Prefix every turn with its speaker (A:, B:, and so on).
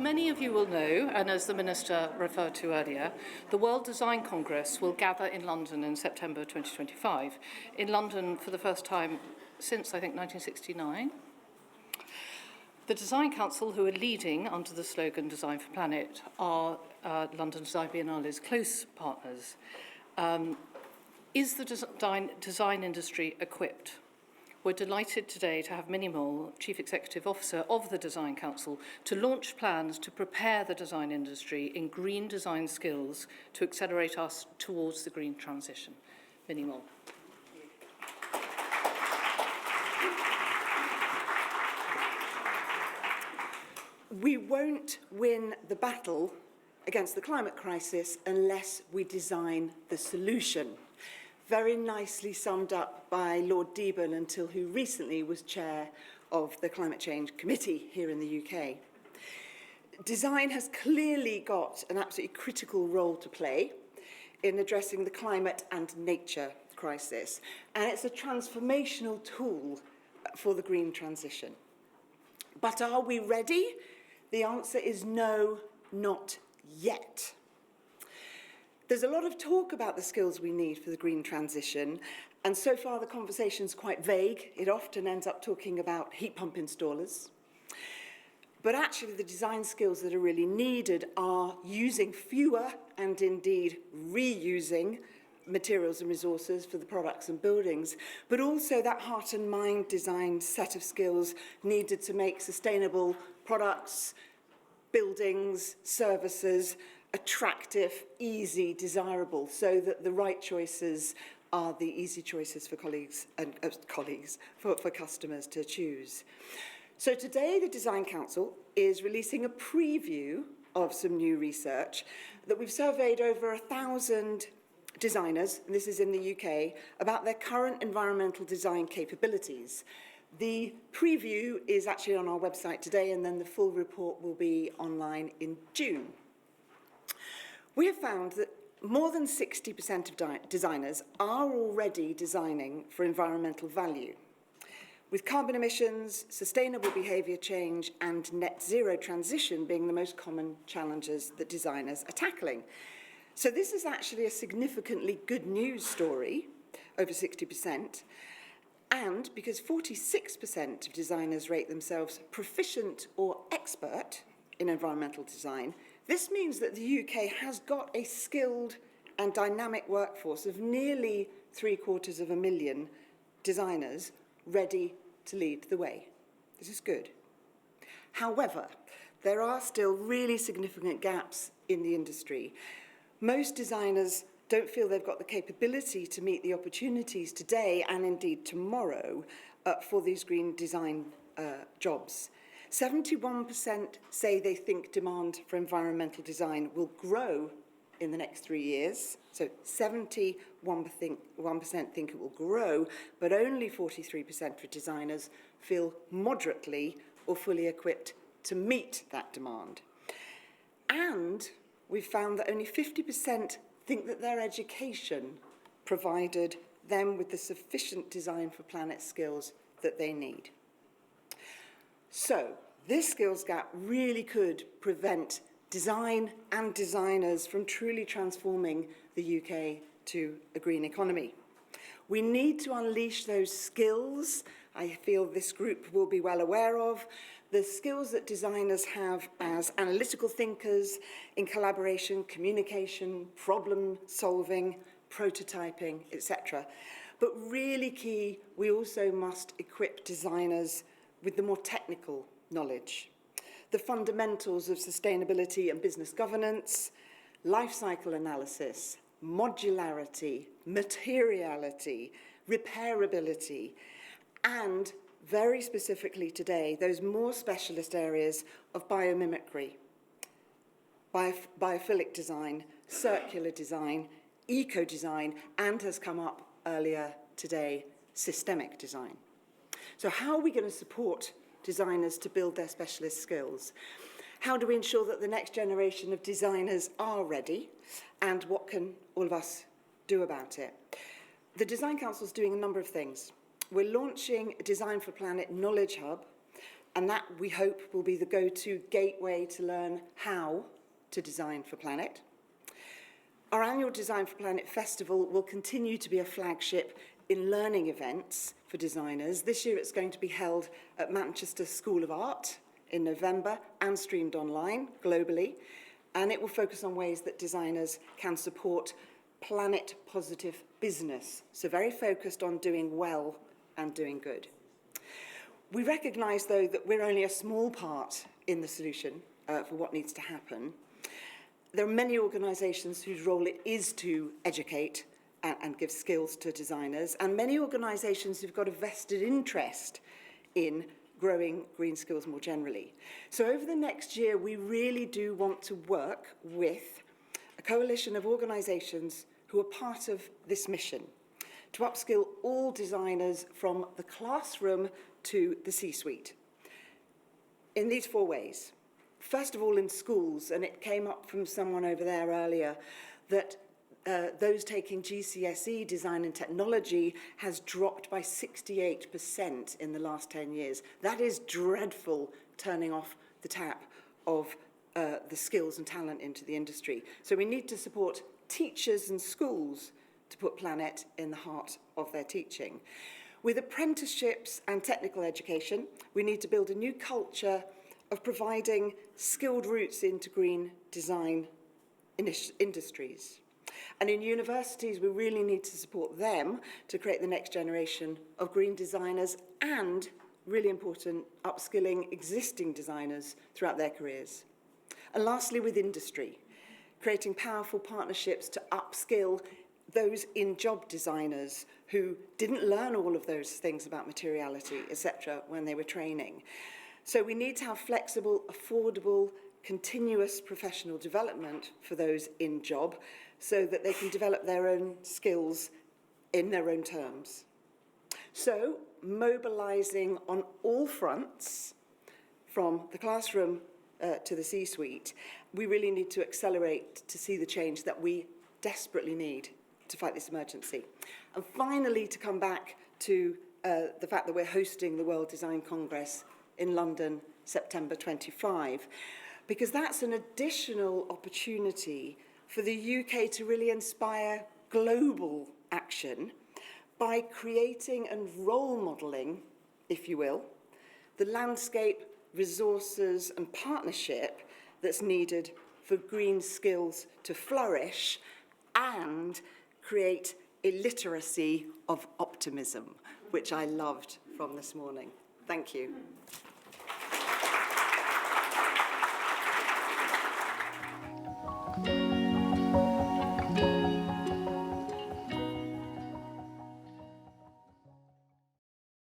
A: many of you will know, and as the Minister referred to earlier, the World Design Congress will gather in London in September 2025. In London for the first time since, I think, 1969. The Design Council, who are leading under the slogan Design for Planet, are London Design Biennale's close partners. Is the design industry equipped? We're delighted today to have Minnie Moll, Chief Executive Officer of the Design Council, to launch plans to prepare the design industry in green design skills to accelerate us towards the green transition. Minnie Moll.
B: We won't win the battle against the climate crisis unless we design the solution. Very nicely summed up by Lord Deben, who recently was chair of the Climate Change Committee here in the UK. Design has clearly got an absolutely critical role to play in addressing the climate and nature crisis, and it's a transformational tool for the green transition. But are we ready? The answer is no, not yet. There's a lot of talk about the skills we need for the green transition, and so far the conversation's quite vague. It often ends up talking about heat pump installers. But actually the design skills that are really needed are using fewer and indeed reusing materials and resources for the products and buildings, but also that heart and mind design set of skills needed to make sustainable products, buildings, services attractive, easy, desirable, so that the right choices are the easy choices for for customers to choose. So today the Design Council is releasing a preview of some new research that we've surveyed over 1,000 designers, and this is in the UK, about their current environmental design capabilities. The preview is actually on our website today, and then the full report will be online in June. We have found that more than 60% of designers are already designing for environmental value, with carbon emissions, sustainable behaviour change and net zero transition being the most common challenges that designers are tackling. So this is actually a significantly good news story, over 60%, and because 46% of designers rate themselves proficient or expert in environmental design, this means that the UK has got a skilled and dynamic workforce of nearly 750,000 designers ready to lead the way. This is good. However, there are still really significant gaps in the industry. Most designers don't feel they've got the capability to meet the opportunities today and indeed tomorrow for these green design jobs. 71% say they think demand for environmental design will grow in the next 3 years. So 71% think it will grow, but only 43% of designers feel moderately or fully equipped to meet that demand. And we've found that only 50% think that their education provided them with the sufficient design for planet skills that they need. So this skills gap really could prevent design and designers from truly transforming the UK to a green economy. We need to unleash those skills I feel this group will be well aware of, the skills that designers have as analytical thinkers in collaboration, communication, problem solving, prototyping, etc. But really key, we also must equip designers with the more technical knowledge, the fundamentals of sustainability and business governance, life cycle analysis, modularity, materiality, repairability, and very specifically today, those more specialist areas of biomimicry, biophilic design, circular design, eco-design, and has come up earlier today, systemic design. So how are we going to support designers to build their specialist skills? How do we ensure that the next generation of designers are ready? And what can all of us do about it? The Design Council is doing a number of things. We're launching a Design for Planet Knowledge Hub And that, we hope, will be the go-to gateway to learn how to design for planet. Our annual Design for Planet Festival will continue to be a flagship in learning events for designers. This year it's going to be held at Manchester School of Art in November and streamed online globally. And it will focus on ways that designers can support planet-positive business. So very focused on doing well and doing good. We recognise, though, that we're only a small part in the solution for what needs to happen. There are many organisations whose role it is to educate and give skills to designers, and many organisations who've got a vested interest in growing green skills more generally. So over the next year, we really do want to work with a coalition of organisations who are part of this mission, to upskill all designers from the classroom to the C-suite in these 4 ways. First of all, in schools, and it came up from someone over there earlier, that those taking GCSE design and technology has dropped by 68% in the last 10 years. That is dreadful, turning off the tap of the skills and talent into the industry. So we need to support teachers and schools to put planet in the heart of their teaching. With apprenticeships and technical education, we need to build a new culture of providing skilled routes into green design industries. And in universities, we really need to support them to create the next generation of green designers and, really important, upskilling existing designers throughout their careers. And lastly, with industry, creating powerful partnerships to upskill those in-job designers who didn't learn all of those things about materiality, etc., when they were training. So we need to have flexible, affordable, continuous professional development for those in-job so that they can develop their own skills in their own terms. So mobilising on all fronts, from the classroom to the C-suite, we really need to accelerate to see the change that we desperately need to fight this emergency. And finally, to come back to the fact that we're hosting the World Design Congress in London, September 25, because that's an additional opportunity for the UK to really inspire global action by creating and role modelling, if you will, the landscape, resources and partnership that's needed for green skills to flourish and create a literacy of optimism, which I loved from this morning. Thank you.